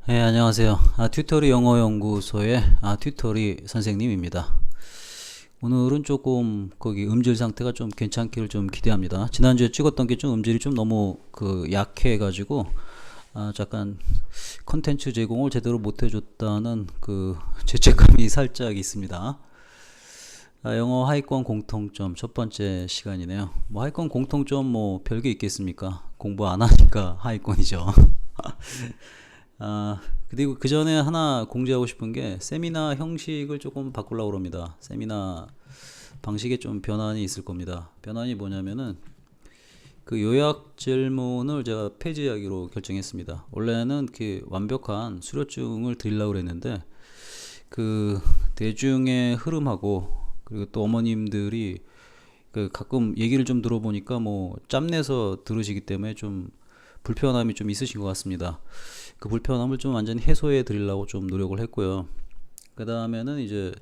네, 안녕하세요. 튜터리 영어 연구소의 튜터리 선생님입니다. 오늘은 조금 거기 음질 상태가 좀 괜찮기를 좀 기대합니다. 지난주에 찍었던 게 좀 음질이 좀 너무 약해가지고 잠깐 컨텐츠 제공을 제대로 못 해줬다는 죄책감이 살짝 있습니다. 영어 하위권 공통점 첫 번째 시간이네요. 뭐 하위권 공통점 뭐 별게 있겠습니까? 공부 안 하니까 하위권이죠. 그리고 그 전에 하나 공지하고 싶은 게 세미나 형식을 조금 바꾸려고 합니다. 세미나 방식에 좀 변환이 있을 겁니다. 변환이 뭐냐면은 그 요약 질문을 제가 폐지하기로 결정했습니다. 원래는 그 완벽한 수료증을 드리려고 했는데 그 대중의 흐름하고 그리고 또 어머님들이 그 가끔 얘기를 좀 들어보니까 뭐 짬내서 들으시기 때문에 좀 불편함이 좀 있으신 것 같습니다. 그 불편함을 좀 완전히 해소해 드리려고 좀 노력을 했고요. 그 다음에는 이제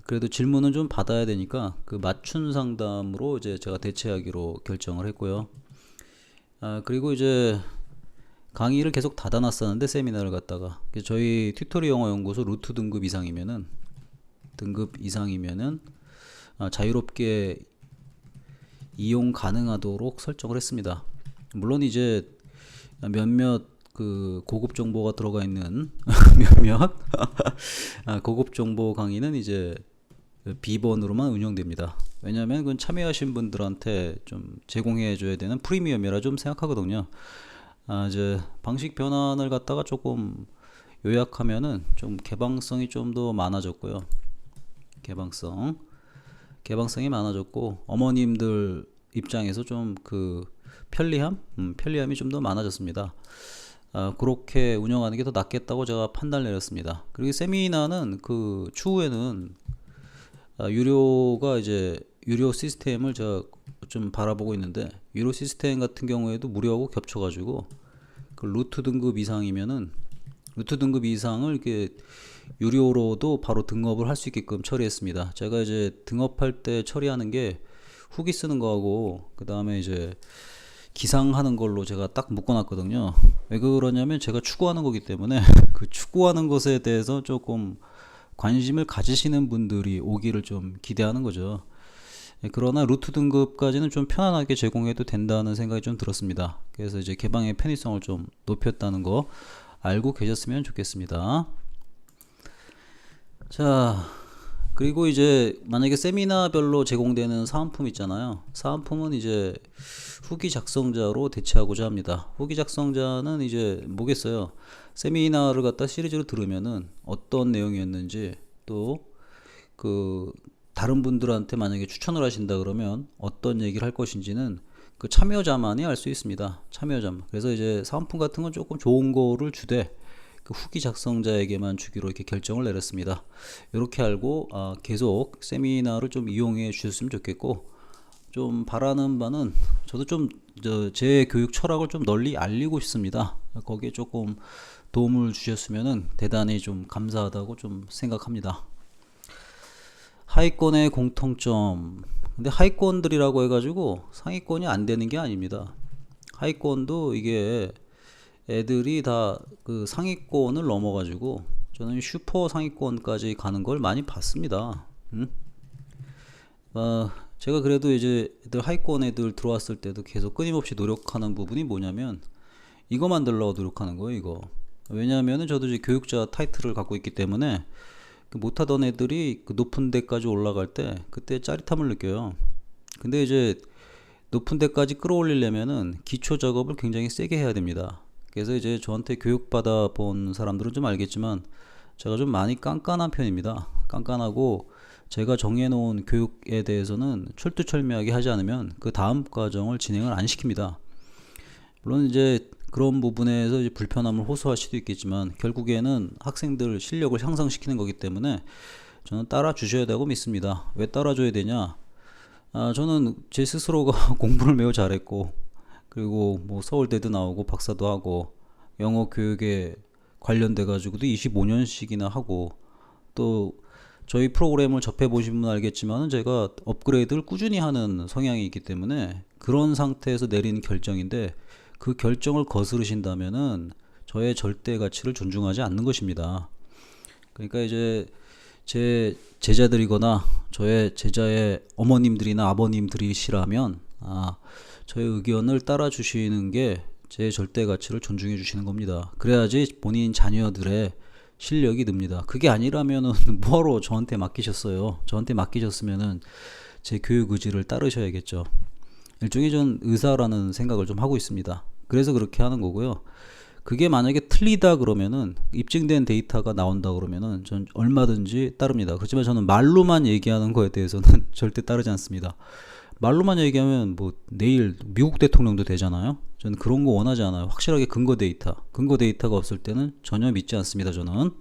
그래도 질문은 좀 받아야 되니까 그 맞춤 상담으로 이제 제가 대체하기로 결정을 했고요. 그리고 이제 강의를 계속 닫아놨었는데 세미나를 갖다가 저희 튜토리 영어 연구소 루트 등급 이상이면은 자유롭게 이용 가능하도록 설정을 했습니다. 물론 이제 몇몇 그 고급 정보가 들어가 있는 몇몇 고급 정보 강의는 이제 비번으로만 운영됩니다. 왜냐하면 그건 참여하신 분들한테 좀 제공해 줘야 되는 프리미엄이라 좀 생각하거든요. 이제 방식 변환을 갖다가 조금 요약하면은 좀 개방성이 좀 더 많아졌고요. 개방성이 많아졌고 어머님들 입장에서 좀 편리함이 좀 더 많아졌습니다. 그렇게 운영하는 게 더 낫겠다고 제가 판단을 내렸습니다. 그리고 세미나는 그 추후에는 유료가 이제 유료 시스템을 제가 좀 바라보고 있는데 유료 시스템 같은 경우에도 무료하고 겹쳐가지고 그 루트 등급 이상을 이렇게 유료로도 바로 등업을 할 수 있게끔 처리했습니다. 제가 이제 등업할 때 처리하는 게 후기 쓰는 거하고 그 다음에 이제 기상하는 걸로 제가 딱 묶어놨거든요. 왜 그러냐면 제가 추구하는 거기 때문에 그 추구하는 것에 대해서 조금 관심을 가지시는 분들이 오기를 좀 기대하는 거죠. 그러나 루트 등급까지는 좀 편안하게 제공해도 된다는 생각이 좀 들었습니다. 그래서 이제 개방의 편의성을 좀 높였다는 거 알고 계셨으면 좋겠습니다. 자, 그리고 이제 만약에 세미나별로 제공되는 사은품 있잖아요. 사은품은 이제 후기 작성자로 대체하고자 합니다. 후기 작성자는 이제 뭐겠어요? 세미나를 갖다 시리즈로 들으면은 어떤 내용이었는지 또 그 다른 분들한테 만약에 추천을 하신다 그러면 어떤 얘기를 할 것인지는 그 참여자만이 알 수 있습니다. 참여자만. 그래서 이제 사은품 같은 건 조금 좋은 거를 주되 그 후기 작성자에게만 주기로 이렇게 결정을 내렸습니다. 이렇게 알고 계속 세미나를 좀 이용해 주셨으면 좋겠고 좀 바라는 바는 저도 좀 제 교육 철학을 좀 널리 알리고 싶습니다. 거기에 조금 도움을 주셨으면 대단히 좀 감사하다고 좀 생각합니다. 하위권의 공통점. 근데 하위권들이라고 해가지고 상위권이 안 되는 게 아닙니다. 하위권도 이게 애들이 다 그 상위권을 넘어가지고 저는 슈퍼 상위권까지 가는 걸 많이 봤습니다. 제가 그래도 이제 애들 하위권 애들 들어왔을 때도 계속 끊임없이 노력하는 부분이 뭐냐면 이거 만들려고 노력하는 거예요. 이거. 왜냐하면은 저도 이제 교육자 타이틀을 갖고 있기 때문에 그 못하던 애들이 그 높은 데까지 올라갈 때 그때 짜릿함을 느껴요. 근데 이제 높은 데까지 끌어올리려면은 기초 작업을 굉장히 세게 해야 됩니다. 그래서 이제 저한테 교육받아 본 사람들은 좀 알겠지만 제가 좀 많이 깐깐한 편입니다. 깐깐하고 제가 정해놓은 교육에 대해서는 철두철미하게 하지 않으면 그 다음 과정을 진행을 안 시킵니다. 물론 이제 그런 부분에서 이제 불편함을 호소할 수도 있겠지만 결국에는 학생들 실력을 향상시키는 거기 때문에 저는 따라 주셔야 되고 믿습니다. 왜 따라줘야 되냐? 저는 제 스스로가 공부를 매우 잘했고 그리고 뭐 서울대도 나오고 박사도 하고 영어 교육에 관련돼 가지고도 25년씩이나 하고 또 저희 프로그램을 접해 보신 분 알겠지만 제가 업그레이드를 꾸준히 하는 성향이 있기 때문에 그런 상태에서 내린 결정인데 그 결정을 거스르신다면은 저의 절대 가치를 존중하지 않는 것입니다. 그러니까 이제 제 제자들이거나 저의 제자의 어머님들이나 아버님들이시라면 저의 의견을 따라 주시는 게 제 절대 가치를 존중해 주시는 겁니다. 그래야지 본인 자녀들의 실력이 늡니다. 그게 아니라면은 뭐하러 저한테 맡기셨어요? 저한테 맡기셨으면은 제 교육 의지를 따르셔야겠죠. 일종의 전 의사라는 생각을 좀 하고 있습니다. 그래서 그렇게 하는 거고요. 그게 만약에 틀리다 그러면은, 입증된 데이터가 나온다 그러면은 전 얼마든지 따릅니다. 그렇지만 저는 말로만 얘기하는 거에 대해서는 절대 따르지 않습니다. 말로만 얘기하면 뭐 내일 미국 대통령도 되잖아요. 저는 그런 거 원하지 않아요. 확실하게 근거 데이터가 없을 때는 전혀 믿지 않습니다. 저는.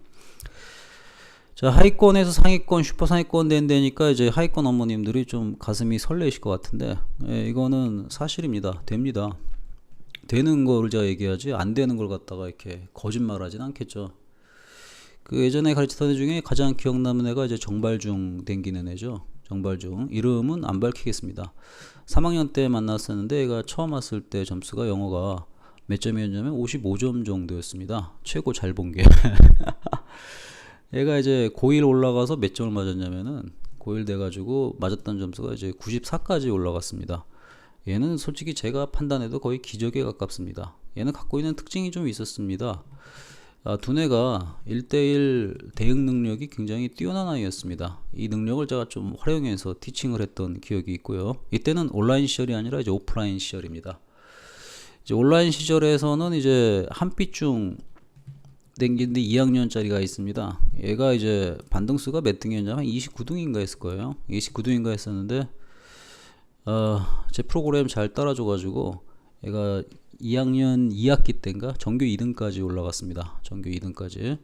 자, 하위권에서 상위권, 슈퍼 상위권 된다니까 이제 하위권 어머님들이 좀 가슴이 설레실 것 같은데, 이거는 사실입니다. 됩니다. 되는 걸 제가 얘기하지 안 되는 걸 갖다가 이렇게 거짓말하진 않겠죠. 그 예전에 가르치던 애 중에 가장 기억 남는 애가 이제 정발중 댕기는 애죠. 정발중. 이름은 안 밝히겠습니다. 3학년 때 만났었는데 얘가 처음 왔을 때 점수가 영어가 몇 점이었냐면 55점 정도였습니다. 최고 잘 본 게. 얘가 이제 고1 올라가서 몇 점을 맞았냐면은 고1 돼가지고 맞았던 점수가 이제 94까지 올라갔습니다. 얘는 솔직히 제가 판단해도 거의 기적에 가깝습니다. 얘는 갖고 있는 특징이 좀 있었습니다. 두뇌가 1대1 대응 능력이 굉장히 뛰어난 아이였습니다. 이 능력을 제가 좀 활용해서 티칭을 했던 기억이 있고요. 이때는 온라인 시절이 아니라 이제 오프라인 시절입니다. 이제 온라인 시절에서는 이제 한빛중 댕기는데 2학년짜리가 있습니다. 얘가 이제 반등수가 몇 등이었냐면 29등인가 했을 거예요. 29등인가 했었는데 제 프로그램 잘 따라줘가지고 얘가 2학년 2학기 때인가 전교 2등까지 올라갔습니다. 전교 2등까지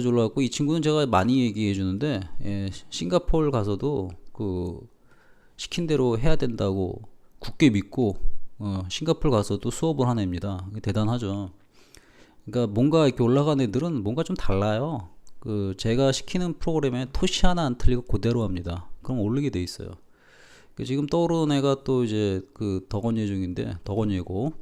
올라갔고, 이 친구는 제가 많이 얘기해 주는데 싱가포르 가서도 그 시킨 대로 해야 된다고 굳게 믿고 싱가포르 가서도 수업을 하는 애입니다. 대단하죠. 그러니까 뭔가 이렇게 올라간 애들은 뭔가 좀 달라요. 그 제가 시키는 프로그램에 토시 하나 안 틀리고 그대로 합니다. 그럼 오르게 돼 있어요. 지금 떠오르는 애가 또 이제 그 덕원예 중인데, 덕원예고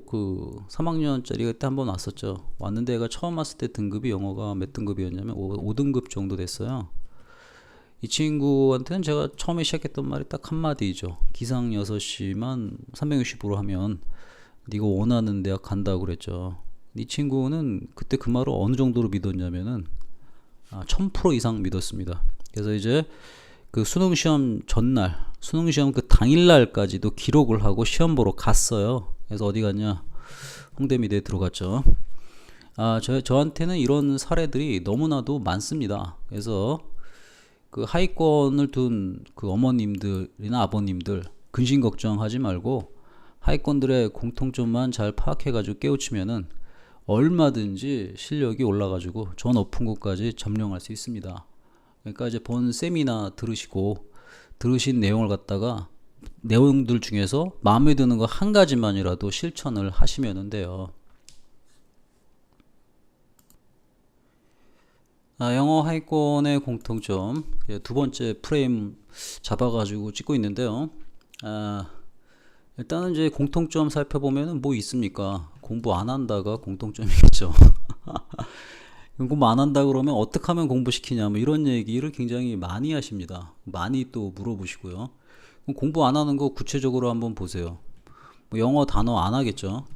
그 3학년짜리 그때 한번 왔었죠. 왔는데 애가 처음 왔을 때 등급이 영어가 몇 등급이었냐면 5등급 정도 됐어요. 이 친구한테는 제가 처음에 시작했던 말이 딱 한마디죠. 기상 6시만 360으로 하면 네가 원하는 대학 간다고 그랬죠. 이 친구는 그때 그 말을 어느 정도로 믿었냐면은 1000% 이상 믿었습니다. 그래서 이제 그 수능시험 전날, 수능시험 그 당일날까지도 기록을 하고 시험 보러 갔어요. 그래서 어디 갔냐? 홍대미대에 들어갔죠. 저한테는 이런 사례들이 너무나도 많습니다. 그래서 그 하위권을 둔 그 어머님들이나 아버님들 근심 걱정하지 말고 하위권들의 공통점만 잘 파악해가지고 깨우치면은 얼마든지 실력이 올라가지고 저 높은 곳까지 점령할 수 있습니다. 그러니까 이제 본 세미나 들으신 내용을 갖다가 내용들 중에서 마음에 드는 거 한 가지만이라도 실천을 하시면 돼요. 영어 하위권의 공통점 두 번째 프레임 잡아가지고 찍고 있는데요. 일단은 이제 공통점 살펴보면은 뭐 있습니까? 공부 안 한다가 공통점이겠죠. 공부 안 한다 그러면 어떻게 하면 공부시키냐 뭐 이런 얘기를 굉장히 많이 하십니다. 많이 또 물어보시고요. 공부 안 하는 거 구체적으로 한번 보세요. 뭐 영어 단어 안 하겠죠.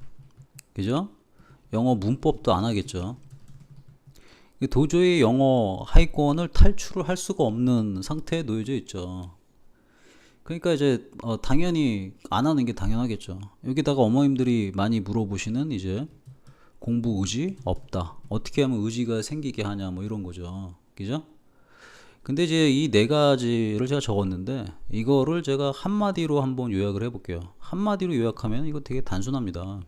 그죠? 영어 문법도 안 하겠죠. 도저히 영어 하위권을 탈출을 할 수가 없는 상태에 놓여져 있죠. 그러니까 이제 당연히 안 하는 게 당연하겠죠. 여기다가 어머님들이 많이 물어보시는 이제 공부 의지 없다. 어떻게 하면 의지가 생기게 하냐 뭐 이런 거죠. 그죠? 근데 이제 이 네 가지를 제가 적었는데 이거를 제가 한마디로 한번 요약을 해볼게요. 한마디로 요약하면 이거 되게 단순합니다.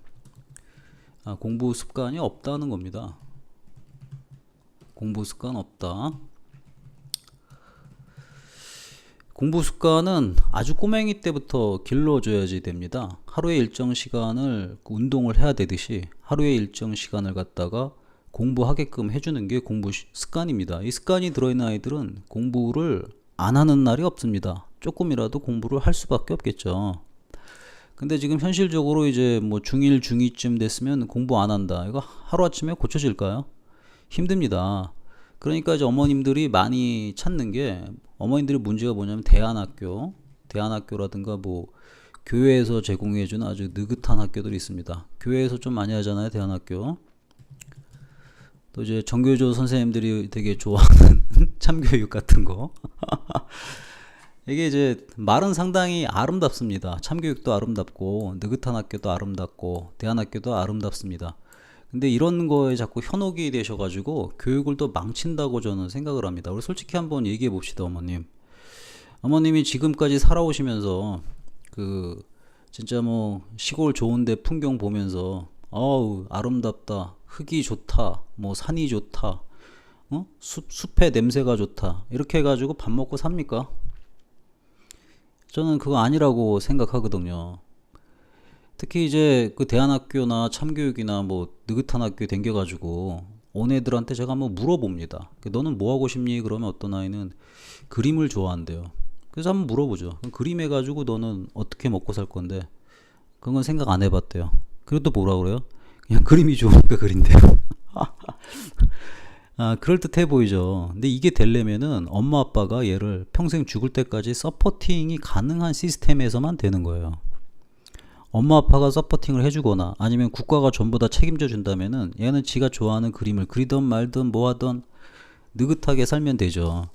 공부 습관이 없다는 겁니다. 공부 습관 없다. 공부 습관은 아주 꼬맹이 때부터 길러줘야지 됩니다. 하루에 일정 시간을 운동을 해야 되듯이 하루에 일정 시간을 갖다가 공부하게끔 해주는 게 공부 습관입니다. 이 습관이 들어있는 아이들은 공부를 안 하는 날이 없습니다. 조금이라도 공부를 할 수밖에 없겠죠. 근데 지금 현실적으로 이제 뭐 중1, 중2쯤 됐으면 공부 안 한다. 이거 하루아침에 고쳐질까요? 힘듭니다. 그러니까 이제 어머님들이 많이 찾는 게, 어머님들의 문제가 뭐냐면 대안학교라든가 뭐 교회에서 제공해주는 아주 느긋한 학교들이 있습니다. 교회에서 좀 많이 하잖아요, 대안학교. 또 이제 정교조 선생님들이 되게 좋아하는 참교육 같은 거. 이게 이제 말은 상당히 아름답습니다. 참교육도 아름답고 느긋한 학교도 아름답고 대안학교도 아름답습니다. 근데 이런 거에 자꾸 현혹이 되셔가지고 교육을 또 망친다고 저는 생각을 합니다. 우리 솔직히 한번 얘기해 봅시다, 어머님. 어머님이 지금까지 살아오시면서 그 진짜 뭐 시골 좋은데 풍경 보면서 어우 아름답다, 흙이 좋다, 뭐 산이 좋다, 숲의 냄새가 좋다, 이렇게 해가지고 밥 먹고 삽니까? 저는 그거 아니라고 생각하거든요. 특히 이제 그 대안학교나 참교육이나 뭐 느긋한 학교에 댕겨가지고 온 애들한테 제가 한번 물어봅니다. 너는 뭐 하고 싶니? 그러면 어떤 아이는 그림을 좋아한대요. 그래서 한번 물어보죠. 그림 해가지고 너는 어떻게 먹고 살 건데? 그건 생각 안 해봤대요. 그리고 또 뭐라 그래요? 그냥 그림이 좋으니까 그린대요. 아, 그럴듯해 보이죠. 근데 이게 되려면은 엄마 아빠가 얘를 평생 죽을 때까지 서포팅이 가능한 시스템에서만 되는 거예요. 엄마 아빠가 서포팅을 해주거나 아니면 국가가 전부 다 책임져 준다면은 얘는 지가 좋아하는 그림을 그리던 말든 뭐 하던 느긋하게 살면 되죠.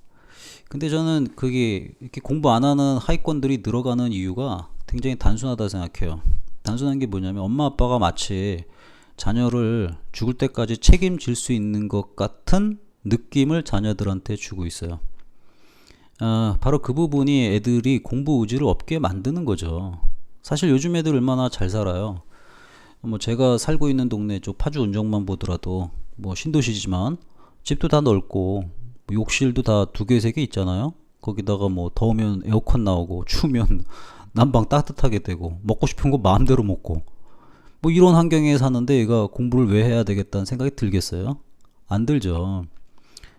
근데 저는 그게 이렇게 공부 안 하는 하위권들이 늘어가는 이유가 굉장히 단순하다 생각해요. 단순한 게 뭐냐면 엄마 아빠가 마치 자녀를 죽을 때까지 책임질 수 있는 것 같은 느낌을 자녀들한테 주고 있어요. 바로 그 부분이 애들이 공부 의지를 없게 만드는 거죠. 사실 요즘 애들 얼마나 잘 살아요. 뭐 제가 살고 있는 동네 쪽 파주 운정만 보더라도 뭐 신도시지만 집도 다 넓고 뭐 욕실도 다 2개, 3개 있잖아요. 거기다가 뭐 더우면 에어컨 나오고 추우면 난방 따뜻하게 되고 먹고 싶은 거 마음대로 먹고 뭐 이런 환경에 사는데 얘가 공부를 왜 해야 되겠다는 생각이 들겠어요? 안 들죠.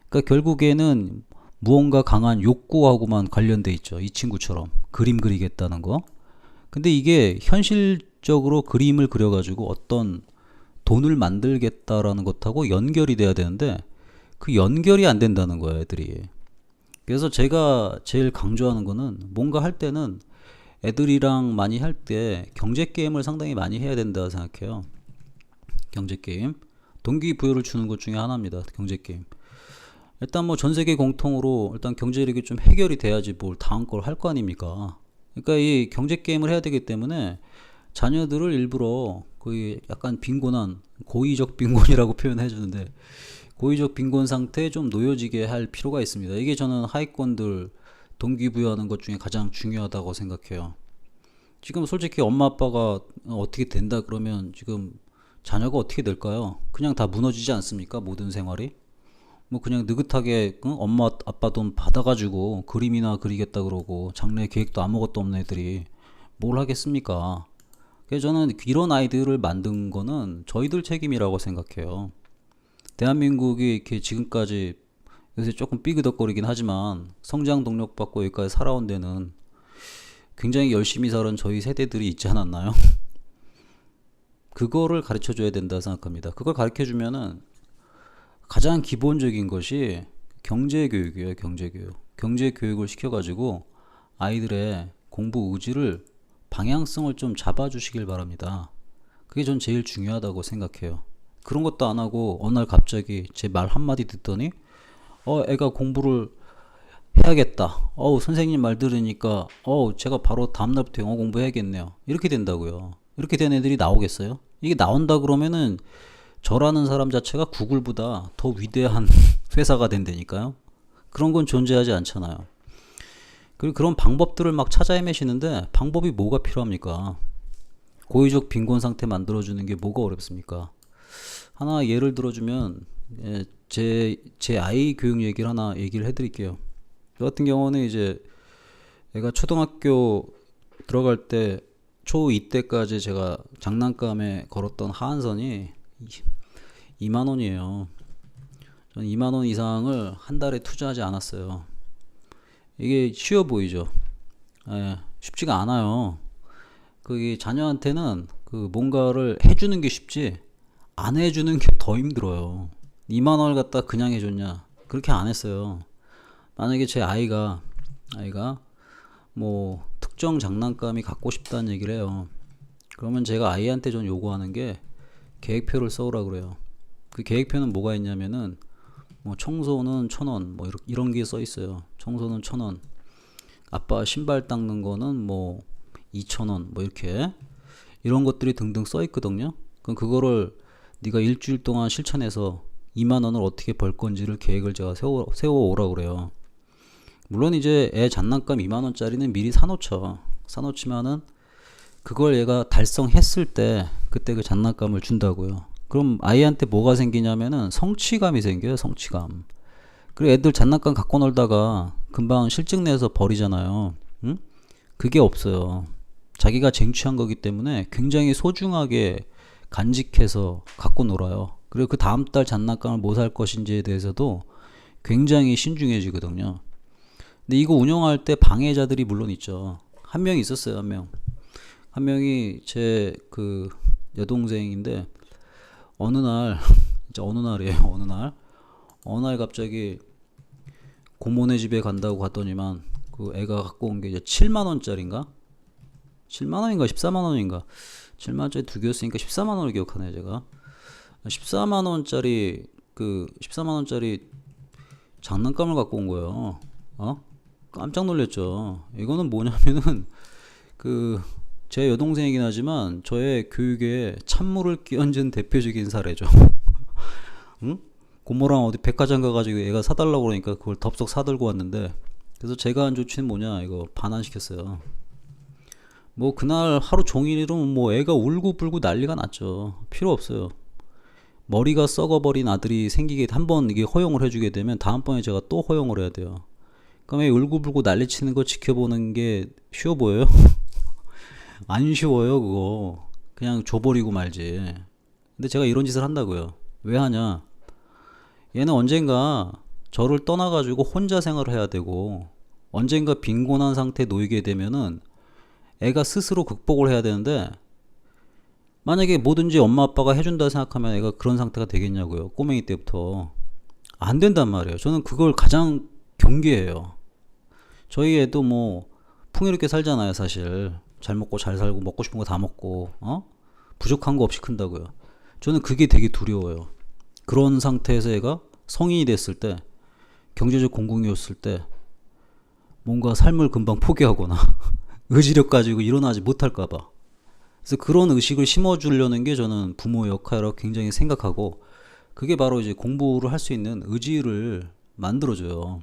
그러니까 결국에는 무언가 강한 욕구하고만 관련돼 있죠. 이 친구처럼 그림 그리겠다는 거. 근데 이게 현실적으로 그림을 그려가지고 어떤 돈을 만들겠다라는 것하고 연결이 돼야 되는데 그 연결이 안 된다는 거예요, 애들이. 그래서 제가 제일 강조하는 거는 뭔가 할 때는 애들이랑 많이 할 때 경제 게임을 상당히 많이 해야 된다 생각해요. 경제 게임. 동기부여를 주는 것 중에 하나입니다. 경제 게임. 일단 뭐 전 세계 공통으로 일단 경제력이 좀 해결이 돼야지 뭘 다음 걸 할 거 아닙니까? 그러니까 이 경제 게임을 해야 되기 때문에 자녀들을 일부러 거의 약간 빈곤한 고의적 빈곤이라고 표현해 주는데 고의적 빈곤 상태에 좀 놓여지게 할 필요가 있습니다. 이게 저는 하위권들 동기부여하는 것 중에 가장 중요하다고 생각해요. 지금 솔직히 엄마 아빠가 어떻게 된다 그러면 지금 자녀가 어떻게 될까요? 그냥 다 무너지지 않습니까? 모든 생활이. 뭐 그냥 느긋하게 엄마 아빠 돈 받아가지고 그림이나 그리겠다 그러고 장래 계획도 아무것도 없는 애들이 뭘 하겠습니까? 그래서 저는 이런 아이들을 만든 거는 저희들 책임이라고 생각해요. 대한민국이 이렇게 지금까지 요새 조금 삐그덕거리긴 하지만 성장 동력 받고 여기까지 살아온 데는 굉장히 열심히 살은 저희 세대들이 있지 않았나요? 그거를 가르쳐 줘야 된다 생각합니다. 그걸 가르쳐 주면은 가장 기본적인 것이 경제교육이에요. 경제교육을 시켜가지고 아이들의 공부 의지를 방향성을 좀 잡아주시길 바랍니다. 그게 전 제일 중요하다고 생각해요. 그런 것도 안 하고 어느 날 갑자기 제 말 한마디 듣더니 애가 공부를 해야겠다. 선생님 말 들으니까 제가 바로 다음날부터 영어 공부해야겠네요. 이렇게 된다고요. 이렇게 된 애들이 나오겠어요? 이게 나온다 그러면은 저라는 사람 자체가 구글보다 더 위대한 회사가 된다니까요. 그런 건 존재하지 않잖아요. 그리고 그런 방법들을 막 찾아 헤매시는데 방법이 뭐가 필요합니까? 고의적 빈곤 상태 만들어주는 게 뭐가 어렵습니까? 하나 예를 들어주면 제 아이 교육 얘기를 하나 얘기를 해드릴게요. 저 같은 경우는 이제 애가 초등학교 들어갈 때 초2 때까지 제가 장난감에 걸었던 하한선이 2만 원이에요. 저는 2만 원 이상을 한 달에 투자하지 않았어요. 이게 쉬워 보이죠? 쉽지가 않아요. 그 자녀한테는 그 뭔가를 해주는 게 쉽지 안 해주는 게 더 힘들어요. 2만 원을 갖다 그냥 해줬냐? 그렇게 안 했어요. 만약에 제 아이가 뭐 특정 장난감이 갖고 싶다는 얘기를 해요. 그러면 제가 아이한테 좀 요구하는 게 계획표를 써오라 그래요. 그 계획표는 뭐가 있냐면은 뭐 청소는 1,000원 뭐 이런 게 써 있어요. 청소는 1,000원. 아빠 신발 닦는 거는 뭐 2,000원 뭐 이렇게 이런 것들이 등등 써 있거든요. 그럼 그거를 네가 일주일 동안 실천해서 2만 원을 어떻게 벌 건지를 계획을 제가 세워 오라 그래요. 물론 이제 애 장난감 2만 원짜리는 미리 사놓지만은 그걸 얘가 달성했을 때 그때 그 장난감을 준다고요. 그럼 아이한테 뭐가 생기냐면은 성취감이 생겨요. 성취감. 그리고 애들 장난감 갖고 놀다가 금방 실증 내서 버리잖아요. 응? 그게 없어요. 자기가 쟁취한 거기 때문에 굉장히 소중하게 간직해서 갖고 놀아요. 그리고 그 다음 달 장난감을 뭐 살 것인지에 대해서도 굉장히 신중해지거든요. 근데 이거 운영할 때 방해자들이 물론 있죠. 한 명 있었어요. 한 명이 제 그 여동생인데 어느 날 진짜 어느 날 갑자기 고모네 집에 간다고 갔더니만 그 애가 갖고 온 게 이제 7만 원짜리인가? 7만 원인가 14만 원인가? 7만 원짜리 두 개였으니까 14만 원을 기억하네 제가. 14만 원짜리 장난감을 갖고 온 거예요. 깜짝 놀랐죠. 이거는 뭐냐면은 그 제 여동생이긴 하지만 저의 교육에 찬물을 끼얹은 대표적인 사례죠. 응? 고모랑 어디 백화점 가가지고 애가 사달라고 그러니까 그걸 덥석 사들고 왔는데 그래서 제가 한 조치는 뭐냐 이거 반환시켰어요. 뭐 그날 하루 종일이면 뭐 애가 울고불고 난리가 났죠. 필요 없어요. 머리가 썩어버린 아들이 생기게 한번 이게 허용을 해주게 되면 다음번에 제가 또 허용을 해야 돼요. 그럼 애 울고불고 난리치는 거 지켜보는 게 쉬워 보여요? 안 쉬워요 그거. 그냥 줘버리고 말지. 근데 제가 이런 짓을 한다고요. 왜 하냐? 얘는 언젠가 저를 떠나가지고 혼자 생활을 해야 되고 언젠가 빈곤한 상태에 놓이게 되면은 애가 스스로 극복을 해야 되는데 만약에 뭐든지 엄마 아빠가 해준다 생각하면 애가 그런 상태가 되겠냐고요. 꼬맹이 때부터. 안 된단 말이에요. 저는 그걸 가장 경계해요. 저희 애도 뭐 풍요롭게 살잖아요 사실. 잘 먹고 잘 살고 먹고 싶은 거 다 먹고 부족한 거 없이 큰다고요. 저는 그게 되게 두려워요. 그런 상태에서 애가 성인이 됐을 때 경제적 공공이었을 때 뭔가 삶을 금방 포기하거나 의지력 가지고 일어나지 못할까봐. 그래서 그런 의식을 심어주려는 게 저는 부모 역할이라고 굉장히 생각하고 그게 바로 이제 공부를 할 수 있는 의지를 만들어줘요.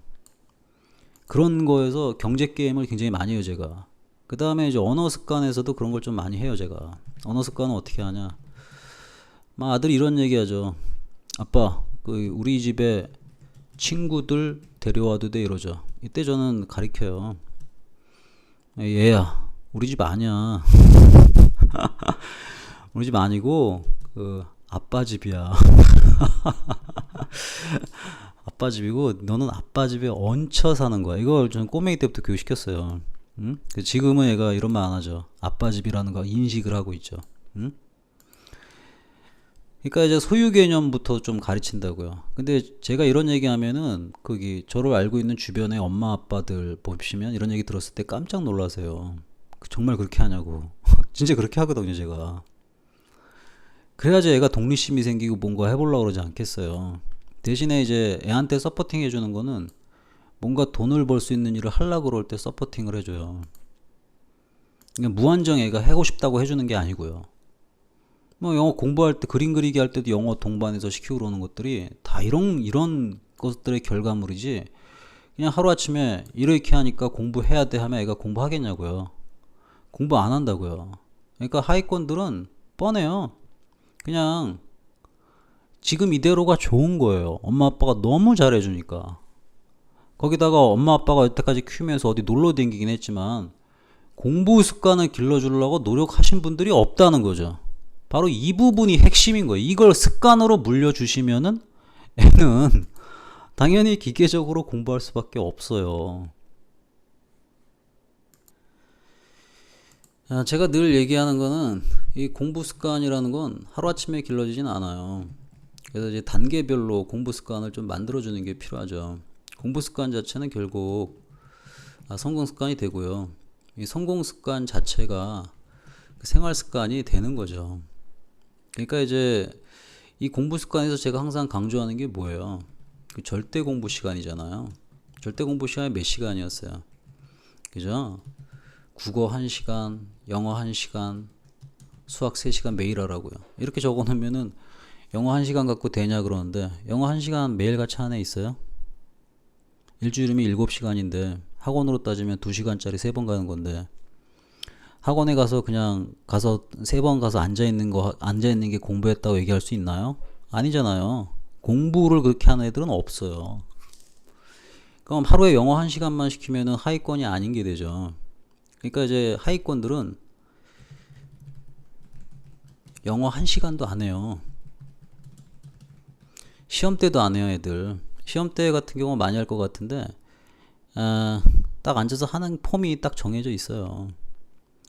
그런 거에서 경제 게임을 굉장히 많이 해요 제가. 그 다음에 이제 언어 습관에서도 그런 걸 좀 많이 해요 제가. 언어 습관은 어떻게 하냐. 막 아들이 이런 얘기 하죠. 아빠 그 우리 집에 친구들 데려와도 돼 이러죠. 이때 저는 가리켜요. 얘야 우리 집 아니야. 우리 집 아니고 그 아빠 집이야. 아빠 집이고 너는 아빠 집에 얹혀 사는 거야. 이걸 저는 꼬맹이 때부터 교육시켰어요. 응? 지금은 얘가 이런 말 안 하죠. 아빠 집이라는 거 인식을 하고 있죠. 응? 그러니까 이제 소유 개념부터 좀 가르친다고요. 근데 제가 이런 얘기하면은 거기 저를 알고 있는 주변의 엄마 아빠들 보시면 이런 얘기 들었을 때 깜짝 놀라세요. 정말 그렇게 하냐고. 진짜 그렇게 하거든요 제가. 그래야지 애가 독립심이 생기고 뭔가 해보려고 그러지 않겠어요. 대신에 이제 애한테 서포팅 해주는 거는 뭔가 돈을 벌 수 있는 일을 하려고 그럴 때 서포팅을 해줘요. 그러니까 무한정 애가 하고 싶다고 해주는 게 아니고요. 뭐 영어 공부할 때 그림 그리기 할 때도 영어 동반해서 시키고 그러는 것들이 다 이런 것들의 결과물이지 그냥 하루아침에 이렇게 하니까 공부해야 돼 하면 애가 공부하겠냐고요. 공부 안 한다고요. 그러니까 하위권들은 뻔해요. 그냥 지금 이대로가 좋은 거예요. 엄마 아빠가 너무 잘해주니까. 거기다가 엄마 아빠가 여태까지 키우면서 어디 놀러 다니긴 했지만 공부 습관을 길러주려고 노력하신 분들이 없다는 거죠. 바로 이 부분이 핵심인 거예요. 이걸 습관으로 물려주시면은 애는 당연히 기계적으로 공부할 수밖에 없어요. 제가 늘 얘기하는 거는 이 공부 습관이라는 건 하루아침에 길러지진 않아요. 그래서 이제 단계별로 공부 습관을 좀 만들어주는 게 필요하죠. 공부 습관 자체는 결국 성공 습관이 되고요. 이 성공 습관 자체가 그 생활 습관이 되는 거죠. 그러니까 이제 이 공부 습관에서 제가 항상 강조하는 게 뭐예요? 그 절대 공부 시간이잖아요. 절대 공부 시간이 몇 시간이었어요? 그죠? 국어 1시간, 영어 1시간, 수학 3시간 매일 하라고요. 이렇게 적어 놓으면은 영어 1시간 갖고 되냐 그러는데, 영어 1시간 매일 같이 하는 애 있어요? 일주일이면 7시간인데 학원으로 따지면 2시간짜리 3번 가는 건데, 학원에 가서 그냥 가서 3번 가서 앉아 있는 게 공부했다고 얘기할 수 있나요? 아니잖아요. 공부를 그렇게 하는 애들은 없어요. 그럼 하루에 영어 1시간만 시키면은 하위권이 아닌 게 되죠. 그러니까 이제 하위권들은 영어 1시간도 안 해요. 시험 때도 안 해요, 애들. 시험 때 같은 경우 많이 할 것 같은데, 딱 앉아서 하는 폼이 딱 정해져 있어요.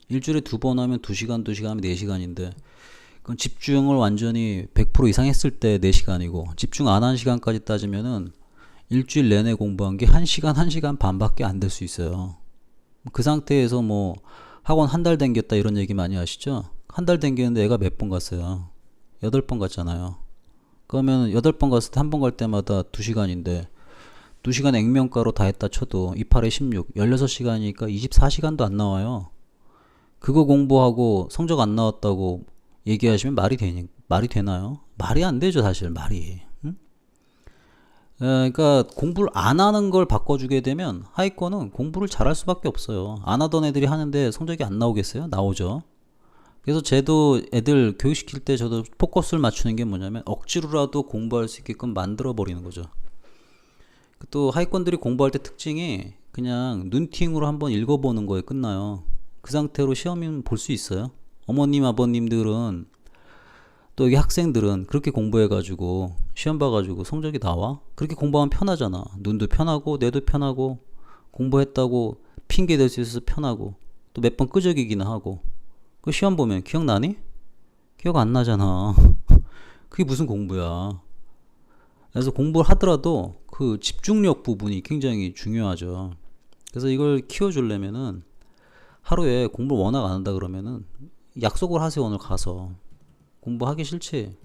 일주일에 2번 하면 2시간, 2시간 하면 4시간인데, 그건 집중을 완전히 100% 이상 했을 때 4시간이고, 집중 안 한 시간까지 따지면은 일주일 내내 공부한 게 1시간, 1시간 반밖에 안 될 수 있어요. 그 상태에서 뭐 학원 한 달 댕겼다 이런 얘기 많이 하시죠? 한 달 댕겼는데 애가 몇 번 갔어요? 8번 갔잖아요. 그러면 8번 갔을 때 한 번 갈 때마다 2시간인데 2시간 액면가로 다 했다 쳐도 28에 16, 16시간이니까 24시간도 안 나와요. 그거 공부하고 성적 안 나왔다고 얘기하시면 말이 되나요? 말이 안 되죠, 사실 말이. 응? 그러니까 공부를 안 하는 걸 바꿔주게 되면 하위권은 공부를 잘할 수밖에 없어요. 안 하던 애들이 하는데 성적이 안 나오겠어요? 나오죠. 그래서 쟤도 애들 교육시킬 때 저도 포커스를 맞추는 게 뭐냐면 억지로라도 공부할 수 있게끔 만들어 버리는 거죠. 또 하위권들이 공부할 때 특징이 그냥 눈팅으로 한번 읽어보는 거에 끝나요. 그 상태로 시험은 볼 수 있어요. 어머님 아버님들은 또 여기 학생들은 그렇게 공부해가지고 시험 봐가지고 성적이 나와? 그렇게 공부하면 편하잖아. 눈도 편하고 뇌도 편하고 공부했다고 핑계 댈 수 있어서 편하고 또 몇 번 끄적이기는 하고. 그 시험 보면 기억나니? 기억 안 나잖아. 그게 무슨 공부야. 그래서 공부를 하더라도 그 집중력 부분이 굉장히 중요하죠. 그래서 이걸 키워주려면은 하루에 공부를 워낙 안 한다 그러면은 약속을 하세요. 오늘 가서 공부하기 싫지?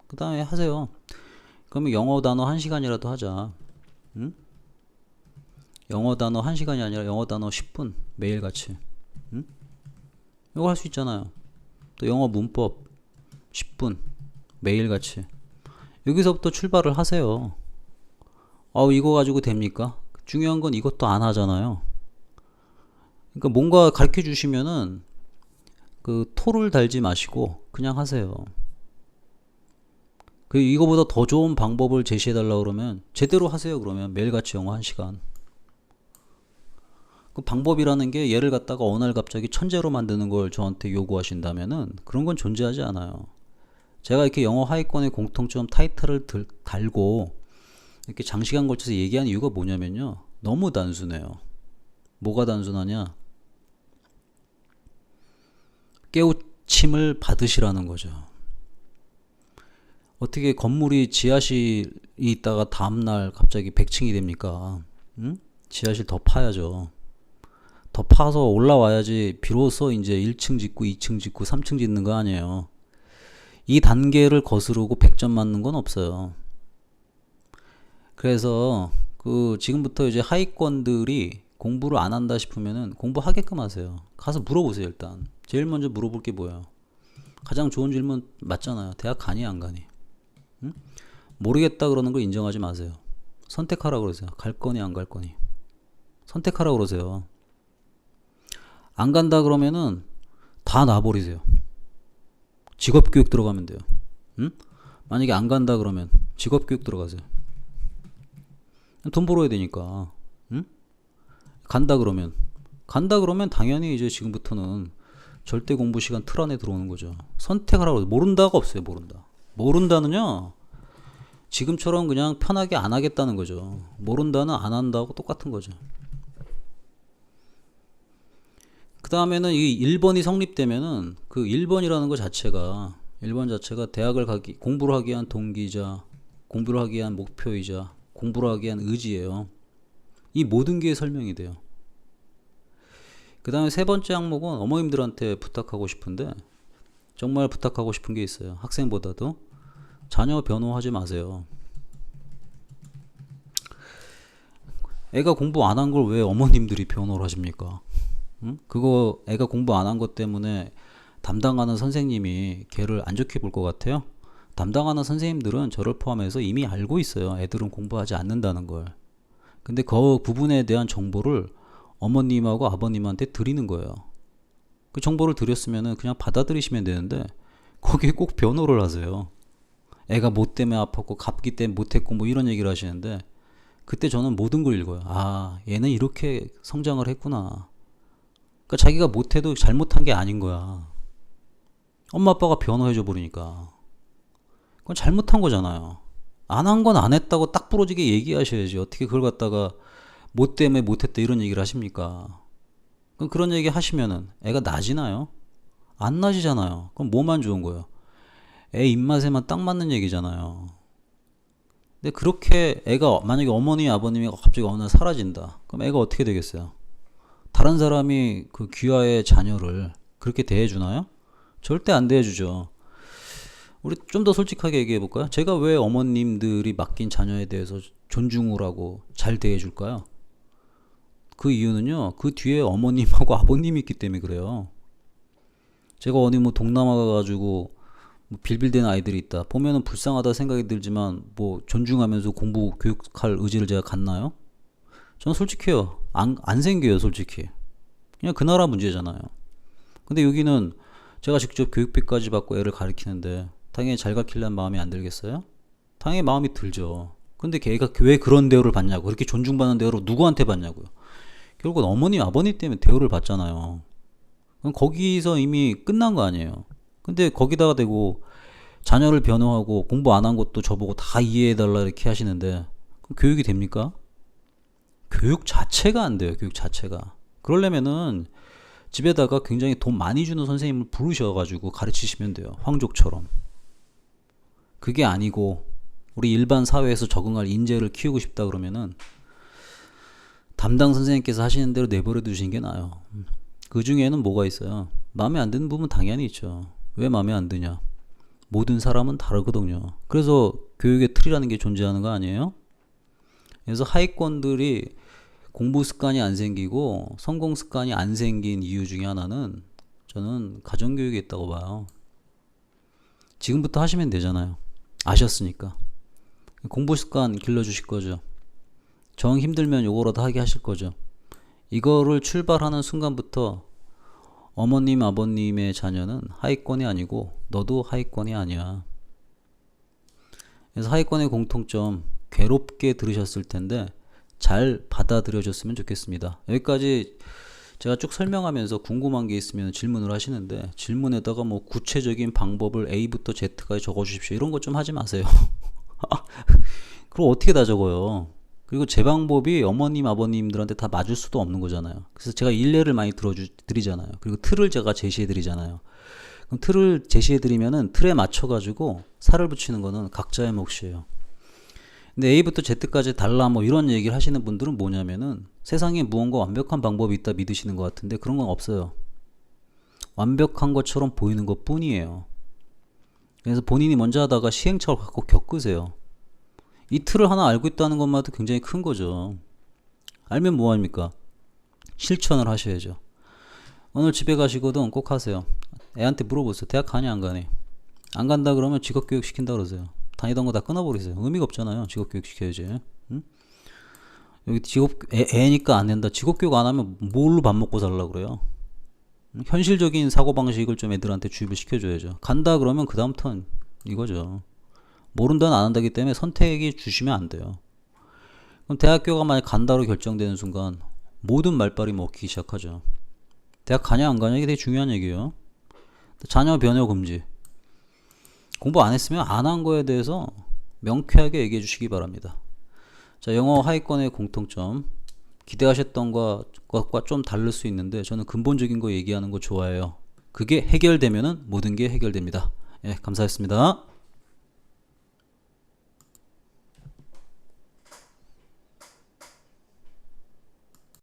그 다음에 하세요. 그러면 영어 단어 1시간이라도 하자. 응? 영어 단어 1시간이 아니라 영어 단어 10분 매일 같이. 응? 이거 할 수 있잖아요. 또 영어 문법 10분 매일 같이. 여기서부터 출발을 하세요. 이거 가지고 됩니까? 중요한 건 이것도 안 하잖아요. 그러니까 뭔가 가르쳐 주시면은 그 토를 달지 마시고 그냥 하세요. 그 이거보다 더 좋은 방법을 제시해 달라고 그러면 제대로 하세요. 그러면 매일같이 영어 1시간. 그 방법이라는 게 얘를 갖다가 어느 날 갑자기 천재로 만드는 걸 저한테 요구하신다면은 그런 건 존재하지 않아요. 제가 이렇게 영어 하위권의 공통점 타이틀을 달고 이렇게 장시간 걸쳐서 얘기하는 이유가 뭐냐면요. 너무 단순해요. 뭐가 단순하냐? 깨우침을 받으시라는 거죠. 어떻게 건물이 지하실이 있다가 다음날 갑자기 100층이 됩니까? 응? 지하실 더 파야죠. 더 파서 올라와야지 비로소 이제 1층 짓고 2층 짓고 3층 짓는 거 아니에요. 이 단계를 거스르고 100점 맞는 건 없어요. 그래서 그 지금부터 이제 하위권들이 공부를 안 한다 싶으면은 공부하게끔 하세요. 가서 물어보세요. 일단 제일 먼저 물어볼 게 뭐예요? 가장 좋은 질문 맞잖아요. 대학 가니 안 가니? 응? 모르겠다 그러는 걸 인정하지 마세요. 선택하라 그러세요. 갈 거니 안 갈 거니? 선택하라 그러세요. 안 간다 그러면은 다 놔버리세요. 직업교육 들어가면 돼요. 응? 만약에 안 간다 그러면 직업교육 들어가세요. 돈 벌어야 되니까. 응? 간다 그러면 당연히 이제 지금부터는 절대 공부 시간 틀 안에 들어오는 거죠. 선택하라고. 모른다가 없어요. 모른다는요 지금처럼 그냥 편하게 안 하겠다는 거죠. 모른다는 안 한다고 똑같은 거죠. 그 다음에는 이 1번이 성립되면은 그 1번이라는 것 자체가 1번 자체가 대학을 공부를 하기 위한 동기이자 공부를 하기 위한 목표이자 공부를 하기 위한 의지예요. 이 모든 게 설명이 돼요. 그 다음에 세 번째 항목은 어머님들한테 부탁하고 싶은데 정말 부탁하고 싶은 게 있어요. 학생보다도 자녀 변호하지 마세요. 애가 공부 안 한 걸 왜 어머님들이 변호를 하십니까? 응? 그거 애가 공부 안 한 것 때문에 담당하는 선생님이 걔를 안 좋게 볼 것 같아요? 담당하는 선생님들은 저를 포함해서 이미 알고 있어요. 애들은 공부하지 않는다는 걸. 근데 그 부분에 대한 정보를 어머님하고 아버님한테 드리는 거예요. 그 정보를 드렸으면 그냥 받아들이시면 되는데 거기에 꼭 변호를 하세요. 애가 뭐 때문에 아팠고 갑기 때문에 못했고 뭐 이런 얘기를 하시는데 그때 저는 모든 걸 읽어요. 아, 얘는 이렇게 성장을 했구나. 그러니까 자기가 못해도 잘못한 게 아닌 거야. 엄마 아빠가 변호해줘 버리니까. 그건 잘못한 거잖아요. 안 한 건 안 했다고 딱 부러지게 얘기하셔야지. 어떻게 그걸 갖다가 뭐 때문에 못했다 이런 얘기를 하십니까? 그럼 그런 얘기 하시면은 애가 나지나요? 안 나지잖아요. 그럼 뭐만 좋은 거예요? 애 입맛에만 딱 맞는 얘기잖아요. 근데 그렇게 애가 만약에 어머니 아버님이 갑자기 어느 날 사라진다. 그럼 애가 어떻게 되겠어요? 다른 사람이 그 귀하의 자녀를 그렇게 대해주나요? 절대 안 대해주죠. 우리 좀 더 솔직하게 얘기해 볼까요? 제가 왜 어머님들이 맡긴 자녀에 대해서 존중을 하고 잘 대해줄까요? 그 이유는요, 그 뒤에 어머님하고 아버님이 있기 때문에 그래요. 제가 어디 뭐 동남아 가가지고 뭐 빌빌대는 아이들이 있다. 보면은 불쌍하다 생각이 들지만 뭐 존중하면서 공부 교육할 의지를 제가 갖나요? 저는 솔직해요. 안 생겨요, 솔직히. 그냥 그 나라 문제잖아요. 근데 여기는 제가 직접 교육비까지 받고 애를 가르치는데 당연히 잘 가르치려는 마음이 안 들겠어요? 당연히 마음이 들죠. 근데 걔가 왜 그런 대우를 받냐고. 그렇게 존중받는 대우를 누구한테 받냐고요. 결국은 어머니, 아버님 때문에 대우를 받잖아요. 그럼 거기서 이미 끝난 거 아니에요. 근데 거기다가 대고 자녀를 변호하고 공부 안 한 것도 저보고 다 이해해달라 이렇게 하시는데 그럼 교육이 됩니까? 교육 자체가 안 돼요. 교육 자체가. 그러려면은 집에다가 굉장히 돈 많이 주는 선생님을 부르셔가지고 가르치시면 돼요. 황족처럼. 그게 아니고 우리 일반 사회에서 적응할 인재를 키우고 싶다 그러면은 담당 선생님께서 하시는 대로 내버려 두시는 게 나아요. 그 중에는 뭐가 있어요? 마음에 안 드는 부분 당연히 있죠. 왜 마음에 안 드냐? 모든 사람은 다르거든요. 그래서 교육의 틀이라는 게 존재하는 거 아니에요? 그래서 하위권들이 공부 습관이 안 생기고 성공 습관이 안 생긴 이유 중에 하나는 저는 가정교육에 있다고 봐요. 지금부터 하시면 되잖아요. 아셨으니까. 공부 습관 길러주실 거죠. 정 힘들면 요거라도 하게 하실 거죠. 이거를 출발하는 순간부터 어머님 아버님의 자녀는 하위권이 아니고 너도 하위권이 아니야. 그래서 하위권의 공통점 괴롭게 들으셨을 텐데 잘 받아들여줬으면 좋겠습니다. 여기까지 제가 쭉 설명하면서 궁금한 게 있으면 질문을 하시는데 질문에다가 뭐 구체적인 방법을 A부터 Z까지 적어주십시오. 이런 것 좀 하지 마세요. 그럼 어떻게 다 적어요? 그리고 제 방법이 어머님 아버님들한테 다 맞을 수도 없는 거잖아요. 그래서 제가 일례를 많이 드리잖아요. 그리고 틀을 제가 제시해 드리잖아요. 그럼 틀을 제시해 드리면은 틀에 맞춰 가지고 살을 붙이는 거는 각자의 몫이에요. 근데 A부터 Z까지 달라 뭐 이런 얘기를 하시는 분들은 뭐냐면은 세상에 무언가 완벽한 방법이 있다 믿으시는 것 같은데 그런 건 없어요. 완벽한 것처럼 보이는 것 뿐이에요. 그래서 본인이 먼저 하다가 시행착오를 갖고 겪으세요. 이 틀을 하나 알고 있다는 것만도 굉장히 큰 거죠. 알면 뭐합니까? 실천을 하셔야죠. 오늘 집에 가시거든 꼭 하세요. 애한테 물어보세요. 대학 가니 안 가니? 안 간다 그러면 직업교육 시킨다 그러세요. 다니던 거 다 끊어버리세요. 의미가 없잖아요. 직업교육 시켜야지. 응? 여기 애니까 안 된다. 직업교육 안 하면 뭘로 밥 먹고 살라 그래요? 현실적인 사고방식을 좀 애들한테 주입을 시켜줘야죠. 간다 그러면 그 다음부터는 이거죠. 모른다는 안 한다기 때문에 선택이 주시면 안 돼요. 그럼 대학교가 만약 간다로 결정되는 순간 모든 말빨이 먹히기 시작하죠. 대학 가냐 안 가냐 이게 되게 중요한 얘기예요. 자녀 변호 금지. 공부 안 했으면 안 한 거에 대해서 명쾌하게 얘기해 주시기 바랍니다. 자, 영어 하위권의 공통점 기대하셨던 것과 좀 다를 수 있는데 저는 근본적인 거 얘기하는 거 좋아해요. 그게 해결되면은 모든 게 해결됩니다. 예, 감사했습니다.